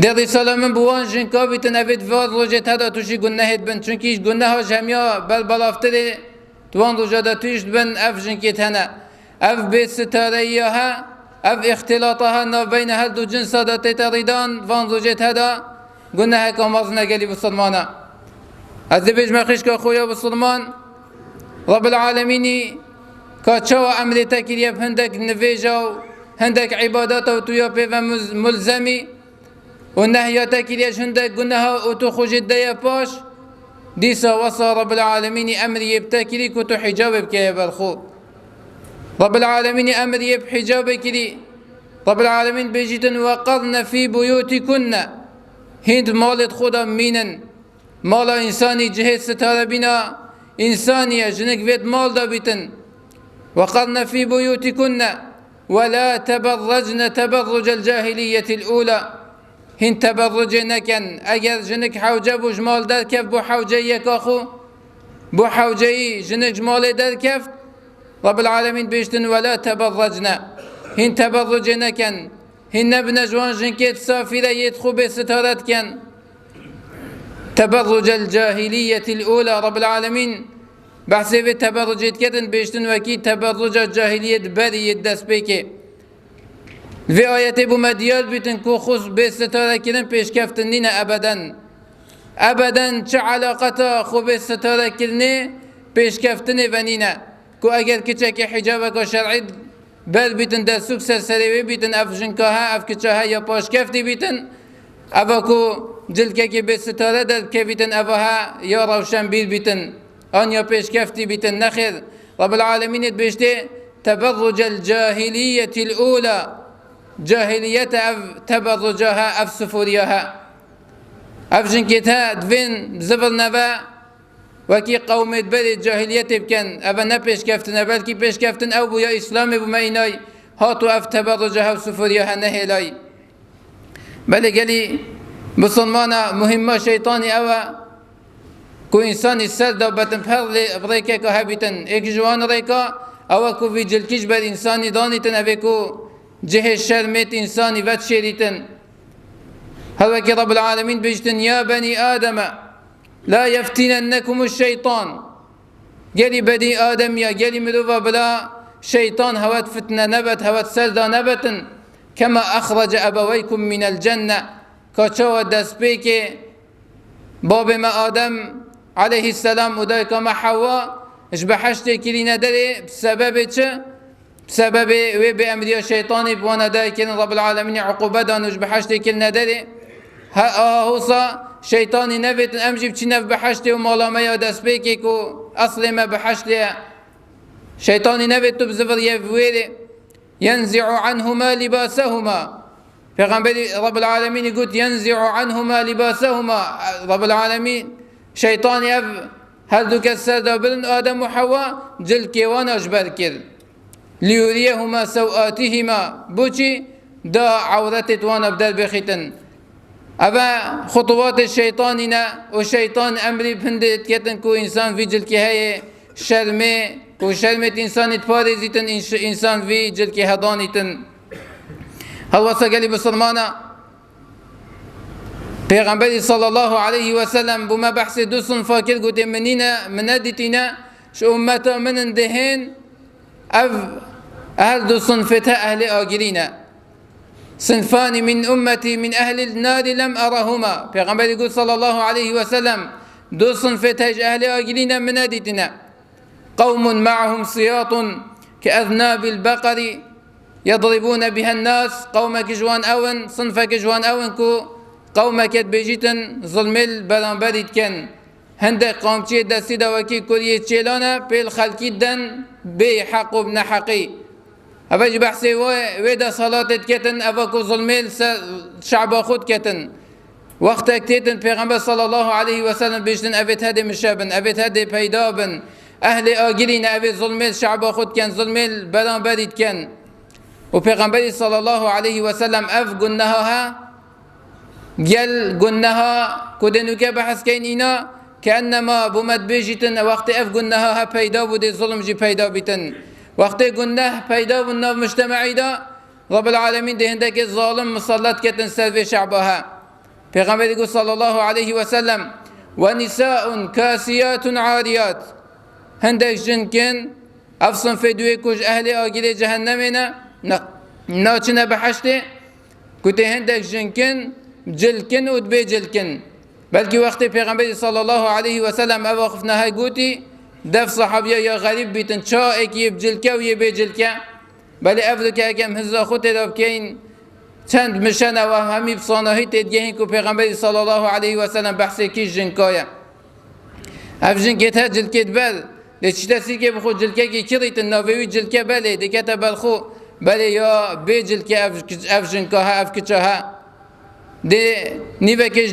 دری سال من بوان جنکا بیتن اوید واد روزه هدا توشی گناهت بن چونکه ایش گناه ها جمعیا بل بلافتره توان روزه دا توشت بن اف جنکت هنه اف بیت ستاره ها اف اختلاطها ناف بین هر دو جنس دا تیتریدان وان روزه هدا گناه کاماز نگلی بسلمانه از دی بجمع خشکا خویا بسلمان رب العالمینی که چاو عملی تکریب هندک نویجا و هندک عبادات و تویا پیو ملزمی و نهیات کریش هندک گناه و تو خوشت دیا پاش دیسا وصا رب العالمین امری یبتکری که تو حجاب بکی بالخو رب العالمین امری یب حجاب کری رب العالمین بجیتن وقرن فی بیوتکن هند مالت خدا مینن مالا انسانی جهت ستاره بینا انسانی جنک وید مال دا بیتن وقرن فی بیوتکن ولا تبرجن تبرج الجاهلية الأولى هن تبرج نكن أجر جنك حوجة بجمال در كف بو حوجة يكاخو بو حوجة جنك جمال در كف رب العالمين بيشتن ولا تبرجنا هن تبرج نكن هن نبن جوان جنكت سافرة يدخو بستارت كن تبرج الجاهلية الأولى رب العالمين بحثي في تبرجت كتن بيشتن وكي تبرج الجاهلية بري الدس بيكي في آيات بو مديال بيتن كو خص بستارة كتن بيش كفتن نينا أبدا چه علاقتا خو بستارة كتن بيش كفتن ونينا كو اگر كچك حجابك شرعي بل بيتن در سوك سرسري بيتن اف جنكاها اف كچاها يا باش كفتي بيتن افا كو جلكك بستارة در كبيتن افاها يا روشن بيتن أن يبيش كفتي بيتن نخر رب العالمين بيشتي تبرج الجاهلية الأولى جاهلية أف تبرجها أف سفوريها أف جنكتها دفن زبر نبا وكي قوم بلد جاهلية بكن أفا نبيش كفتن بلكي بيش كفتن أو بو يا إسلامي بما إناي هاتو أف تبرجها أف سفوريها نهيلاي بل قالي بصنمانا مهمة شيطاني أوا کو انسانی سر دا بتن پر ریکه که هبیتن ایک جوان ریکا او کو وی جلکیش بر انسانی دانیتن او کو جه شرمت انسانی وات شریتن هذا كي رب العالمين بيجتن يا بني آدم لا يفتننكم الشيطان قالي بدي آدم يا قالي مروفا بلا شيطان هوات فتنة نبت هوات سردا نبتن كما أخرج أبويكم من الجنة كاتشوا دسبيك باب ما آدم عليه السلام ودايك ما حواء اش بحشتي كلي ندري بسبب چه بسبب وي بأمر الشيطان بوانا دايك رب العالمين عقوبة دان اش بحشتي كل ندري ها هوصا شيطاني نبت امجي بچي نف بحشتي ومالا ما يدس بيكي كو اصلي ما بحشتي شيطاني نبت بزفر يفويري ينزع عنهما لباسهما پیغمبر رب العالمين يقول ينزع عنهما لباسهما رب العالمين شيطان يف هل دو كسر دابلن آدم وحواء جل كيوان أجبر كر ليريهما سوآتهما بوشي دا عورت توان أبدال بخيتن أبا خطوات الشيطاننا وشيطان أمري بهندت كتن كو إنسان في جل كهي شرمي كو شرمت إنسان تبارزيتن إنسان في جل كهدانيتن هل وصل قالي بسلمانا پیغمبر صلى الله عليه وسلم بما بحث دو صنفا كر قلت منينا مندتنا شو أمتا من اندهين أهل دو صنفتا أهل آجرين صنفان من أمتي من أهل النار لم أرهما پیغمبر يقول صلى الله عليه وسلم دو صنفتا أهل آجرين مندتنا قوم معهم سياط كأذناب البقر يضربون بها الناس قومك جوان أون صنفك جوان أون كو قومك بيجيتن ظلمل برانبريت كن هندك قومتي دستي دوكي كوريه تشيلانا بيل خلقي دن بي حق ابن حقي أفاج بحثي ويدا صلاة كتن أفاكو ظلمل شعب خود كتن وقت اكتيتن پیغمبر صلى الله عليه وسلم بيجتن أبيت هدي مشابن أبيت هدي بيدابن أهل آجرين أبيت ظلمل شعب خود كن ظلمل برانبريت كن وبيغمبر صلى الله عليه وسلم أف قلناها جل قلناها كدنو بحث كين إنا كأنما بمد بيجتن وقت أف قلناها بيدا ودي ظلم جي بيدا بيتن وقت قلناه بيدا والناف مجتمعي دا رب العالمين ده هندك الظالم مسلط كتن سلف شعبها پیغمبر گو صلی الله علیه و سلم و نساء کاسیات عاریات هندک جنکن افصن فدوی کج اهل آگیر جهنمنا ناچنه بحشته کتی هندک جنکن جلکن و دبی جلکن بلکه وقتی پیغمبر صلی الله علیه و سلم اواقف نهای گوتی دف صحابیا یا غریب بیتن چا اکی بجلکه و یه بجلکه بله افضل که اکم هزا خود داب که این چند مشن و همی بصانهی تدگهین که پیغمبر صلی الله علیه و سلم بحثی کیش جنکایا اف جنکت ها جلکت بل لچتا سی که بخود جلکه که کریت ناوی جلکه بله دکت بلخو بله یا بی جلکه اف جنکاها اف کچاها ده نیوه کش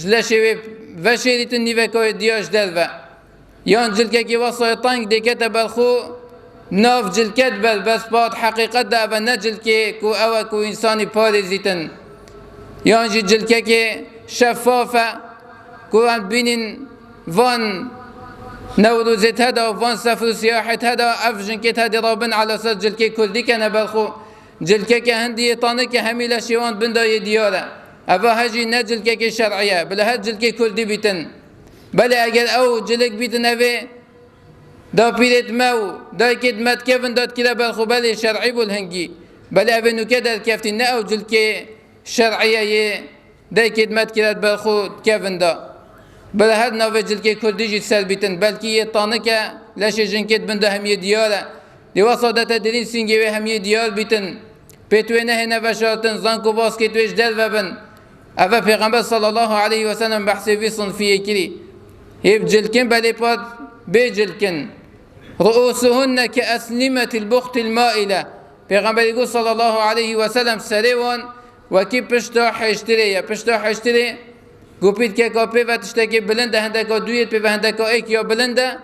جلشه و شیریت نیوه که دیاش دل و یان جلکه که واسه تانگ دکت بلخو ناف جلکت بل بس باد حقیقت ده و نه جلکه کو او کو انسانی پارزیتن یان جلکه که شفافه کو هم بینین وان نوروزت هدا وان سفر سیاحت هدا اف جنکت هدی رابن على صد جلکه کلدی کنه بلخو جلکه که هندی طانه که همیله شیوان بندای دیاره اوا هجی نه جلکه که شرعیه بله هر جلکه کلدی بیتن بله اگر او جلک بیتن اوه دا پیرت مو دا کدمت کفن داد کلا بلخو بله شرعی بول هنگی بله اوه نوکه در کفتی نه او جلکه شرعیه دا کدمت کلا بلخو کفن دا بله هر نوه جلکه کلدی جید سر بیتن بلکه یه طانه که لشه جنکت بنده همیه دیاره دی واسادت درین سینگی و همیه دیار بیتن پیتوه نه نفشارتن زنکو باز که تویش دل وبن اوه پیغمبر صلی الله علیه و سلم بحثی وی صنفیه کری هیب جلکن بله پاد بی جلکن رؤوسهن كأسلمة البخت المائلة پیغمبر گو صلی الله علیه و سلم سریوان وکی پشتا حشتره پشتا حشتره گوپید که کپی و تشتکی بلنده هنده که دویت پی و هنده که ایک یا بلنده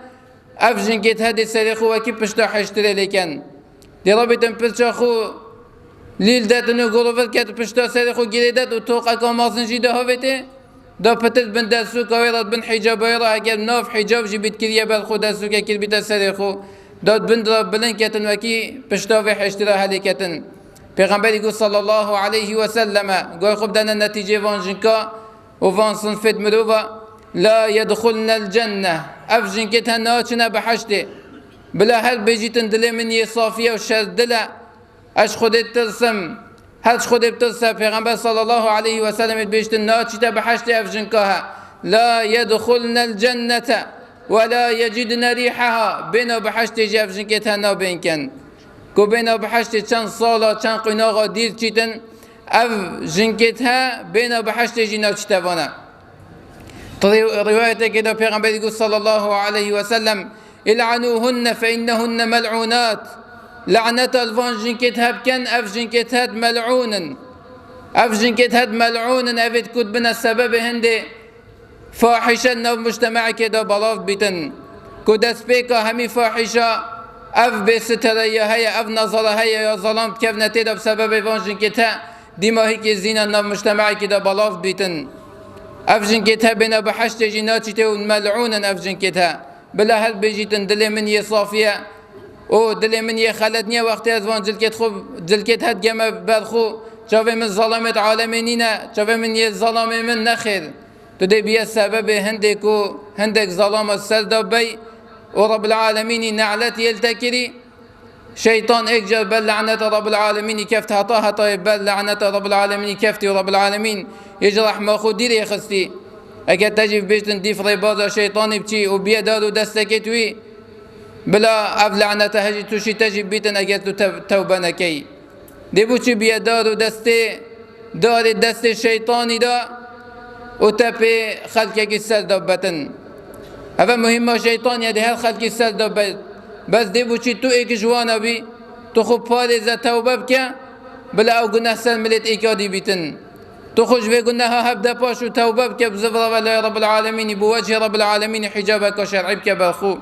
اف جنگیت هدی سریخو وکی پشتا حشتره لیکن دی رابطن پرچا خو لیل داتنو گروفت که پشتا سریخو گیره داد و توقع که مازنجی ده هاویته دا پتل بن دستو که ویرد بن حجاب ویرد اگر ناف حجاب جی بیت کریه بل خود دستو که کر بیت سریخو داد بن را بلن کتن وکی پشتا و حشتره هلی کتن پیغمبری گو صلی الله علیه و سلم گوی خوب دن نتیجه وان جنکا وفان صنفت مروفا لا يدخلن الجنة أفجن كتها ناچنا بحشته بلا هل بيجيتن دل من يصافية وشر دل أش خودت ترسم هل خودت ترسم پیغمبر صلى الله عليه وسلم بيجيتن ناچنا بحشته أفجن كها لا يدخلن الجنة ولا يجدن ريحها بينا بحشته جي أفجن كتها نابين كان كو بينا بحشته چند صالة چند قناغا دير چيتن اف جنكتها بين بحشت جنا تشتوانا رواية كده پیغمبر يقول صلى الله عليه وسلم العنوهن فإنهن ملعونات لعنة الفان جنكتها بكن اف جنكتها ملعونا اف جنكتها ملعونا افت كد بنا السبب هندي فاحشة نو مجتمع كده بلاف بيتن كدس بيكا همي فاحشة اف بسترية هيا اف نظرة هيا يا ظلام كيف نتيدا بسبب فان جنكتها دیماهی که زینا نام مجتمعی که دا بلاف بیتن افجن کتها بنا بحشت جناتی تو ملعونا افجن کتها بلا هل بجیتن دل من یه صافیه او دل من یه خلدنیه وقتی از وان جلکت خوب جلکت هد گمه برخو جاوه من ظلامت عالمینینه جاوه من یه ظلام من نخیر تو دی بیا سبب هندک و هندک ظلام السردا بی و رب العالمین نعلت یلتکری شيطان اجر بل لعنة رب العالمين كفت هطاها طيب بل لعنة رب العالمين كفتي ورب العالمين يجرح ما خدير يا خستي اجد تجي بيشتن ديف ريباضة شيطان بتي وبيا دارو دستكتوي بلا اف لعنة هجي توشي تجي بيتن اجد توبة نكي دي بوشي بيا دارو دستي دار دست الشيطاني دا وتبي خلقك السر دبتن هذا مهم شيطان يدي هل خلق السر دبتن بس دی بوچی تو ایک جوانا بی تو خوب پارزه توبه بکن بلا او گناه سر ملت ایکادی بیتن تو خوش به گناه هبدا پاش و توبه بکن بزفر رب العالمین بوجه رب العالمین حجابك و شرعی بکن بالخوب